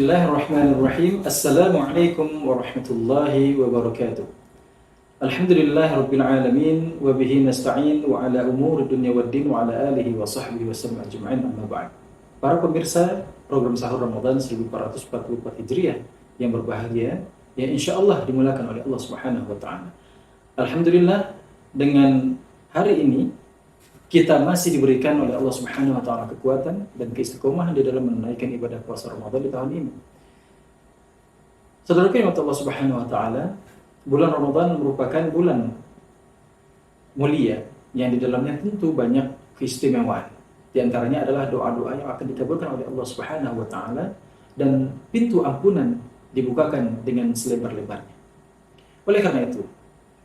Bismillahirrahmanirrahim. Assalamualaikum warahmatullahi wabarakatuh. Alhamdulillahirabbil alamin wa bihi nasta'in wa ala umuri dunya waddin wa ala alihi wa sahbihi wa sallam ajma'in, amma ba'd. Para pemirsa program Sahur Ramadan 1444 Hijriah yang berbahagia, yang insyaallah dimulakan oleh Allah Subhanahu wa taala. Alhamdulillah, dengan hari ini kita masih diberikan oleh Allah Subhanahu wa taala kekuatan dan keistiqomahan di dalam menunaikan ibadah puasa Ramadan di tahun ini. Saudara kalimat Allah Subhanahu wa taala, bulan Ramadan merupakan bulan mulia yang di dalamnya tentu banyak keistimewaan. Di antaranya adalah doa-doa yang akan dikabulkan oleh Allah Subhanahu wa taala dan pintu ampunan dibukakan dengan selebar-lebarnya. Oleh karena itu,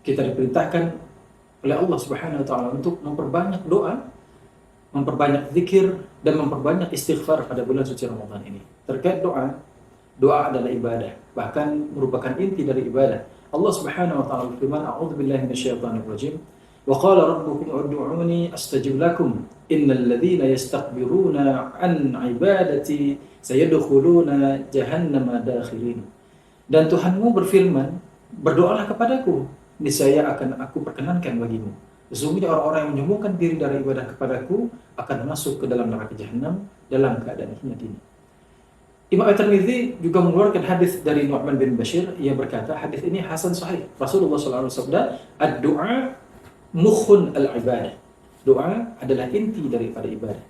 kita diperintahkan oleh Allah Subhanahu wa taala untuk memperbanyak doa, memperbanyak zikir dan memperbanyak istighfar pada bulan suci Ramadan ini. Terkait doa, doa adalah ibadah, bahkan merupakan inti dari ibadah. Allah Subhanahu wa taala berfirman, "A'udzubillahi minasyaitonir rajim. Wa qala rabbukum ud'uuni astajib lakum. Innal ladzina yastakbiruna 'an 'ibadati sayadkhuluna jahannama dakhirin." Dan Tuhanmu berfirman, "Berdoalah kepadaku, niscaya akan aku perkenankan bagimu. Sesungguhnya orang-orang yang menyombongkan diri dari ibadah kepadaku akan masuk ke dalam neraka jahanam dalam keadaan hina dini." Imam At-Tirmidzi juga mengeluarkan hadis dari Nu'man bin Bashir. Ia berkata, hadis ini hasan sahih. Rasulullah SAW sabda, "Ad-du'a mukhun al-ibadah." Doa adalah inti daripada ibadah.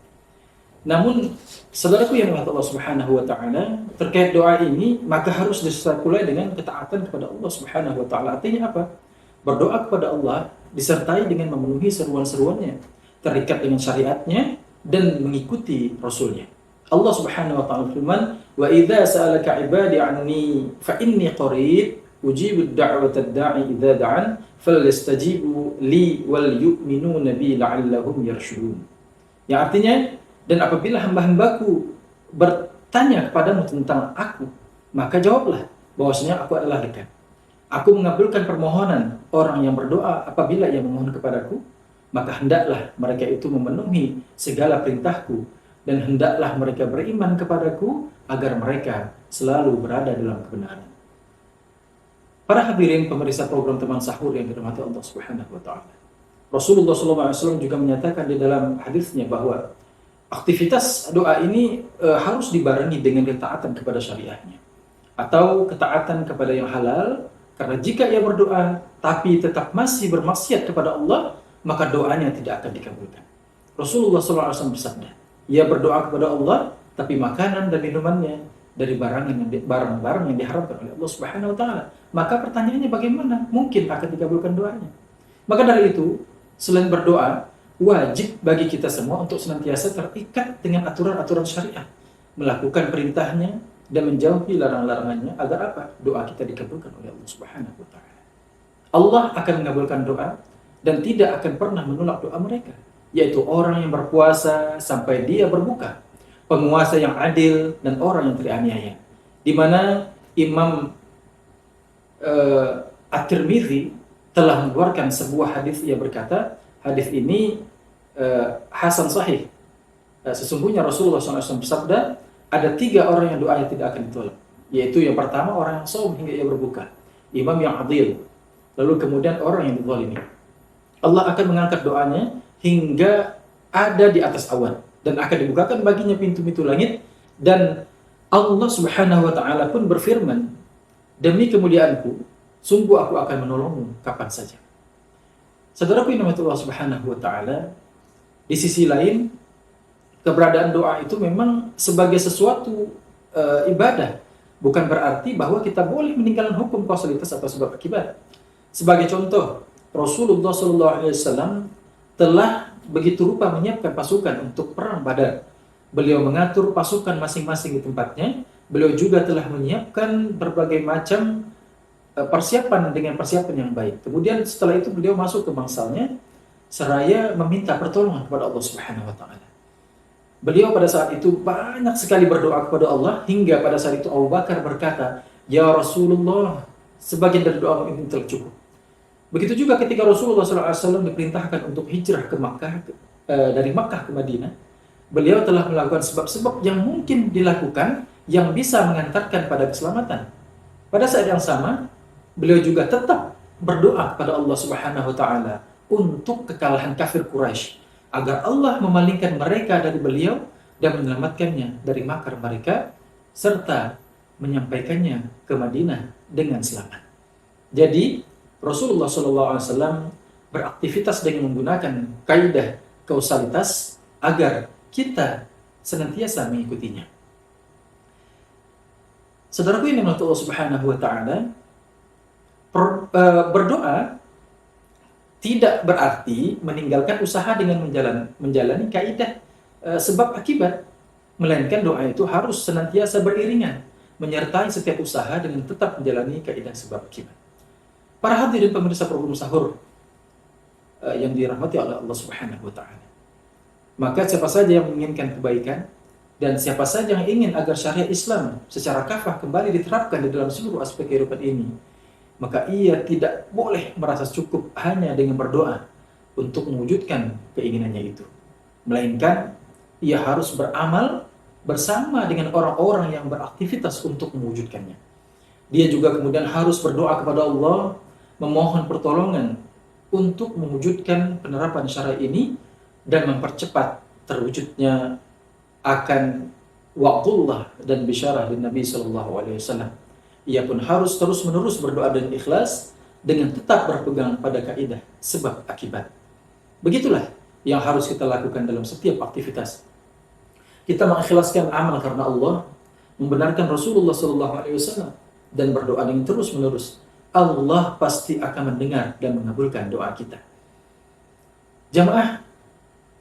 Namun, saudaraku yang dirahmati Allah Subhanahu wa taala, terkait doa ini maka harus disertai dengan ketaatan kepada Allah Subhanahu wa taala. Artinya apa? Berdoa kepada Allah disertai dengan memenuhi seruan-seruannya, terikat dengan syariatnya dan mengikuti Rasulnya. Allah Subhanahu wa taala firman, "Wa idza sa'alaka 'ibadi 'anni fa inni qarib ujibu da'watad da'i idza da'an falyastajibu li wal yu'minuna bi la'allahum yarshudun." Yang artinya, dan apabila hamba-hambaku bertanya kepadamu tentang aku, maka jawablah bahwasanya aku adalah dekat. Aku mengabulkan permohonan orang yang berdoa apabila ia memohon kepadaku, maka hendaklah mereka itu memenuhi segala perintahku dan hendaklah mereka beriman kepadaku agar mereka selalu berada dalam kebenaran. Para hadirin pemirsa program Teman Sahur yang dirahmati Allah Subhanahu wa taala. Rasulullah SAW juga menyatakan di dalam hadisnya bahwa aktivitas doa ini harus dibarengi dengan ketaatan kepada syariahnya atau ketaatan kepada yang halal. Karena jika ia berdoa tapi tetap masih bermaksiat kepada Allah, maka doanya tidak akan dikabulkan. Rasulullah SAW bersabda, ia berdoa kepada Allah tapi makanan dan minumannya dari barang-barang yang diharamkan oleh Allah Subhanahu wa taala. Maka pertanyaannya, bagaimana mungkin akan dikabulkan doanya? Maka dari itu, selain berdoa, wajib bagi kita semua untuk senantiasa terikat dengan aturan-aturan syariat, melakukan perintahnya dan menjauhi larang-larangannya agar apa? Doa kita dikabulkan oleh Allah Subhanahu wa taala. Allah akan mengabulkan doa dan tidak akan pernah menolak doa mereka, yaitu orang yang berpuasa sampai dia berbuka, penguasa yang adil dan orang yang teraniaya. Di mana Imam At-Tirmidzi telah mengeluarkan sebuah hadis. Ia berkata, hadis ini hasan sahih. Sesungguhnya Rasulullah SAW bersabda, ada 3 orang yang doanya tidak akan ditolak, yaitu yang pertama orang yang saum hingga ia berbuka, imam yang adil, lalu kemudian orang yang dizalimi. Allah akan mengangkat doanya hingga ada di atas awan dan akan dibukakan baginya pintu-pintu langit, dan Allah Subhanahu wa taala pun berfirman, "Demi kemuliaanku, sungguh aku akan menolongmu kapan saja." Saudaraku yang dirahmati Allah Subhanahu wa taala, di sisi lain keberadaan doa itu memang sebagai sesuatu ibadah, bukan berarti bahwa kita boleh meninggalkan hukum kausalitas atau sebab akibat. Sebagai contoh, Rasulullah SAW telah begitu rupa menyiapkan pasukan untuk perang Badar. Beliau mengatur pasukan masing-masing di tempatnya. Beliau juga telah menyiapkan berbagai macam persiapan dengan persiapan yang baik. Kemudian setelah itu beliau masuk ke bangsalnya seraya meminta pertolongan kepada Allah Subhanahu wa taala. Beliau pada saat itu banyak sekali berdoa kepada Allah, hingga pada saat itu Abu Bakar berkata, "Ya Rasulullah, sebagian dari doa ini telah cukup." Begitu juga ketika Rasulullah SAW diperintahkan untuk hijrah ke Makkah, dari Makkah ke Madinah, beliau telah melakukan sebab-sebab yang mungkin dilakukan yang bisa mengantarkan pada keselamatan. Pada saat yang sama, beliau juga tetap berdoa kepada Allah Subhanahu wa taala untuk kekalahan kafir Quraisy, agar Allah memalingkan mereka dari beliau dan menyelamatkannya dari makar mereka serta menyampaikannya ke Madinah dengan selamat. Jadi Rasulullah SAW beraktivitas dengan menggunakan kaidah kausalitas agar kita senantiasa mengikutinya. Saudaraku yang dimiliki Allah Subhanahu wa taala, berdoa tidak berarti meninggalkan usaha dengan menjalani kaidah sebab akibat, melainkan doa itu harus senantiasa beriringan menyertai setiap usaha dengan tetap menjalani kaidah sebab akibat. Para hadirin pemirsa program sahur yang dirahmati oleh Allah Subhanahu wa taala. Maka siapa saja yang menginginkan kebaikan dan siapa saja yang ingin agar syariat Islam secara kafah kembali diterapkan di dalam seluruh aspek kehidupan ini, maka ia tidak boleh merasa cukup hanya dengan berdoa untuk mewujudkan keinginannya itu, melainkan ia harus beramal bersama dengan orang-orang yang beraktivitas untuk mewujudkannya. Dia juga kemudian harus berdoa kepada Allah, memohon pertolongan untuk mewujudkan penerapan syariat ini dan mempercepat terwujudnya akan wa'dullah dan bisyarah dari Nabi SAW. Ia pun harus terus-menerus berdoa dan ikhlas dengan tetap berpegang pada kaidah sebab akibat. Begitulah yang harus kita lakukan dalam setiap aktivitas. Kita mengikhlaskan amal karena Allah, membenarkan Rasulullah SAW, dan berdoa dengan terus-menerus. Allah pasti akan mendengar dan mengabulkan doa kita. Jamaah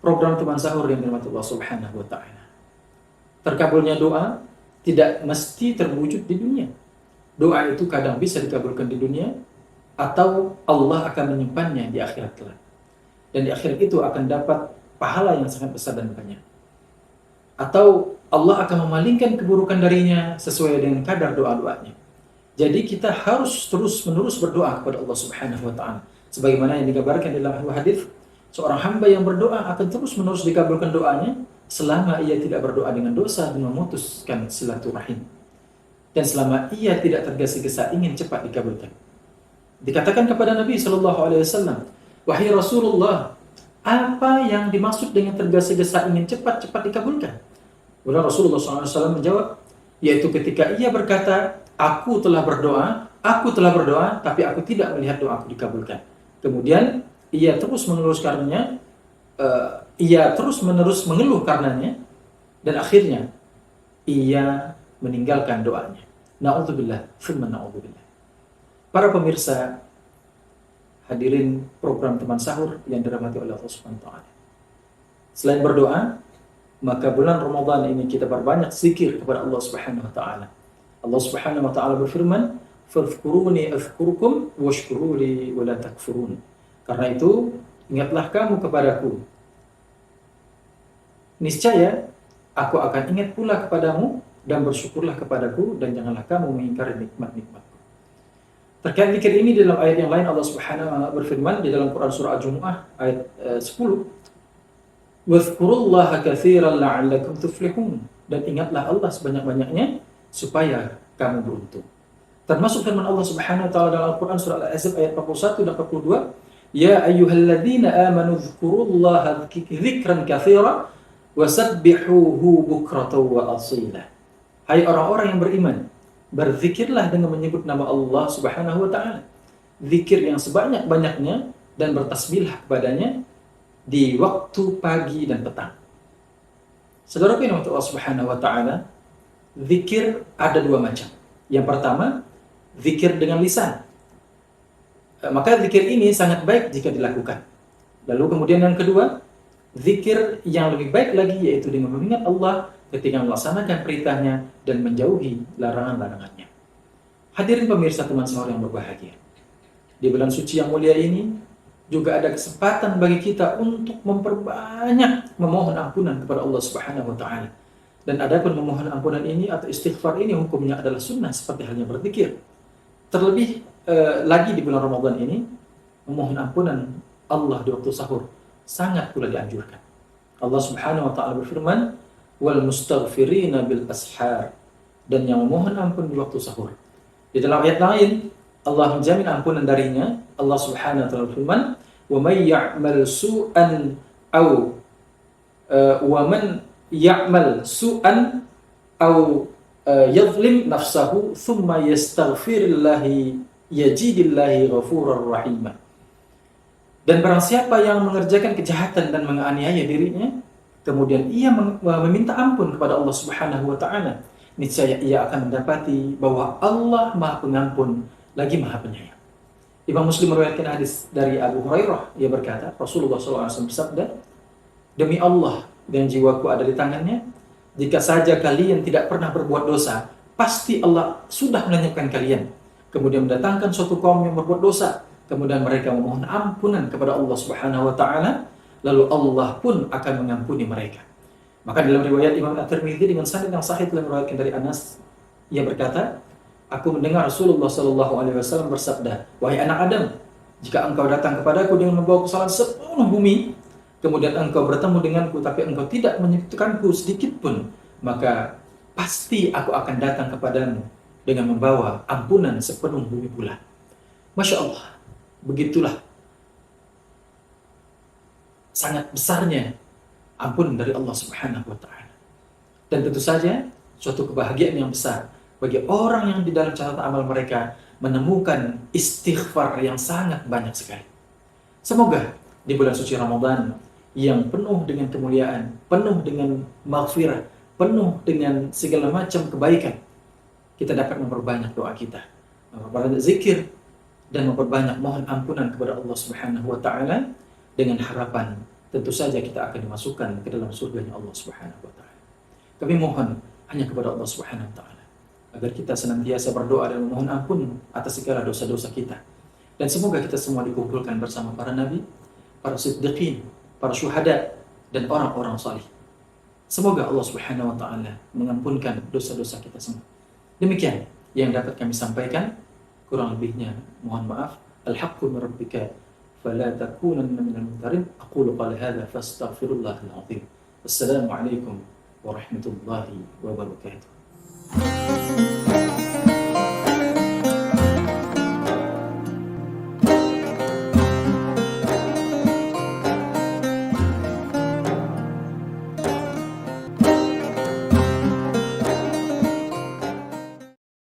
program teman sahur yang dirahmati Allah Subhanahu wa taala. Terkabulnya doa tidak mesti terwujud di dunia. Doa itu kadang bisa dikabulkan di dunia atau Allah akan menyimpannya di akhirat kelak. Dan di akhirat itu akan dapat pahala yang sangat besar dan banyak. Atau Allah akan memalingkan keburukan darinya sesuai dengan kadar doa-doanya. Jadi kita harus terus-menerus berdoa kepada Allah Subhanahu wa taala. Sebagaimana yang digambarkan dalam hadis, seorang hamba yang berdoa akan terus-menerus dikabulkan doanya selama ia tidak berdoa dengan dosa dan memutuskan silaturahim. Dan selama ia tidak tergesa-gesa ingin cepat dikabulkan. Dikatakan kepada Nabi SAW, "Wahai Rasulullah, apa yang dimaksud dengan tergesa-gesa ingin cepat-cepat dikabulkan?" Kemudian Rasulullah SAW menjawab, yaitu ketika ia berkata, aku telah berdoa, tapi aku tidak melihat doaku dikabulkan. Kemudian ia terus-menerus mengeluh karenanya, dan akhirnya ia meninggalkan doanya. Na'udzubillah, firman na'udzubillah. Para pemirsa, hadirin program teman sahur yang dirahmati oleh Allah Subhanahu wa taala. Selain berdoa, maka bulan Ramadan ini kita berbanyak zikir kepada Allah Subhanahu wa taala. Allah Subhanahu wa taala berfirman, "Fadhkuruni azkurkum washkuruli wa la takfurun." Karena itu, ingatlah kamu kepadaku. Niscaya aku akan ingat pula kepadamu dan bersyukurlah kepadaku dan janganlah kamu mengingkari nikmat-nikmatku. Terkait zikir ini dalam ayat yang lain Allah Subhanahu wa taala berfirman di dalam Quran surah Al-Jumu'ah ayat 10. "Wadhkurullaha katsiran la'allakum tuflihun." Dan ingatlah Allah sebanyak-banyaknya supaya kamu beruntung. Termasuk firman Allah Subhanahu wa taala dalam Al-Qur'an surah Al-Ahzab ayat 41 dan 42, "Ya ayyuhalladzina amanu dzkurullaha dzikran katsiran wasabbihuhu bukratan wa asila." Hai orang-orang yang beriman, berzikirlah dengan menyebut nama Allah Subhanahu wa taala. Zikir yang sebanyak-banyaknya dan bertasbihlah kepadanya di waktu pagi dan petang. Saudaraku yang Allah Subhanahu wa taala, zikir ada dua macam. Yang pertama, zikir dengan lisan. Maka zikir ini sangat baik jika dilakukan. Lalu kemudian yang kedua, zikir yang lebih baik lagi yaitu dengan mengingat Allah ketika melaksanakan perintahnya dan menjauhi larangan-larangannya. Hadirin pemirsa teman sahur yang berbahagia. Di bulan suci yang mulia ini juga ada kesempatan bagi kita untuk memperbanyak memohon ampunan kepada Allah Subhanahu wa taala. Dan adapun memohon ampunan ini atau istighfar ini hukumnya adalah sunnah seperti halnya berzikir. Terlebih lagi di bulan Ramadan ini, memohon ampunan Allah di waktu sahur sangat pula dianjurkan. Allah Subhanahu wa taala berfirman, "Wal mustaghfirina bil ashar." dan yang memohon ampun di waktu sahur. Di dalam ayat lain, Allah menjamin ampunan darinya. Allah Subhanahu wa taala berfirman, "Wa may ya'mal su'an aw wa man ya'mal su'an aw yadhlim nafsahu thumma yastaghfirillahi yajidillahi ghafurar rahim." Dan barang siapa yang mengerjakan kejahatan dan menganiaya dirinya, kemudian ia meminta ampun kepada Allah Subhanahu wa taala, niscaya ia akan mendapati bahwa Allah Maha Pengampun lagi Maha Penyayang. Imam Muslim meriwayatkan hadis dari Abu Hurairah, ia berkata, Rasulullah SAW bersabda, "Demi Allah dan jiwaku ada di tangannya, jika saja kalian tidak pernah berbuat dosa, pasti Allah sudah melenyapkan kalian. Kemudian mendatangkan suatu kaum yang berbuat dosa, kemudian mereka memohon ampunan kepada Allah Subhanahu wa taala, lalu Allah pun akan mengampuni mereka." Maka dalam riwayat Imam At-Tirmidzi dengan sanad yang sahih telah meriwayatkan dari Anas, ia berkata, "Aku mendengar Rasulullah sallallahu alaihi wasallam bersabda, 'Wahai anak Adam, jika engkau datang kepadaku dengan membawa kesalahan sepenuh bumi, kemudian engkau bertemu denganku tapi engkau tidak menyentuhkanku sedikit pun, maka pasti aku akan datang kepadamu dengan membawa ampunan sepenuh bumi pula.'" Masya Allah, begitulah sangat besarnya ampun dari Allah Subhanahu wa taala. Dan tentu saja suatu kebahagiaan yang besar bagi orang yang di dalam catatan amal mereka menemukan istighfar yang sangat banyak sekali. Semoga di bulan suci Ramadan yang penuh dengan kemuliaan, penuh dengan maghfirah, penuh dengan segala macam kebaikan, kita dapat memperbanyak doa kita, memperbanyak zikir, dan memperbanyak mohon ampunan kepada Allah Subhanahu wa taala dengan harapan tentu saja kita akan dimasukkan ke dalam surganya Allah Subhanahu wa taala. Kami mohon hanya kepada Allah Subhanahu wa taala agar kita senantiasa berdoa dan memohon ampun atas segala dosa-dosa kita. Dan semoga kita semua dikumpulkan bersama para nabi, para siddiqin, para syuhada, dan orang-orang salih. Semoga Allah Subhanahu wa taala mengampunkan dosa-dosa kita semua. Demikian yang dapat kami sampaikan. Kurang lebihnya mohon maaf. Al-haqqu min rabbika fala takunanna minal mumtarin. Aqulu qala hadza fastaghfirullahal azim. Wassalamu alaikum warahmatullahi wabarakatuh.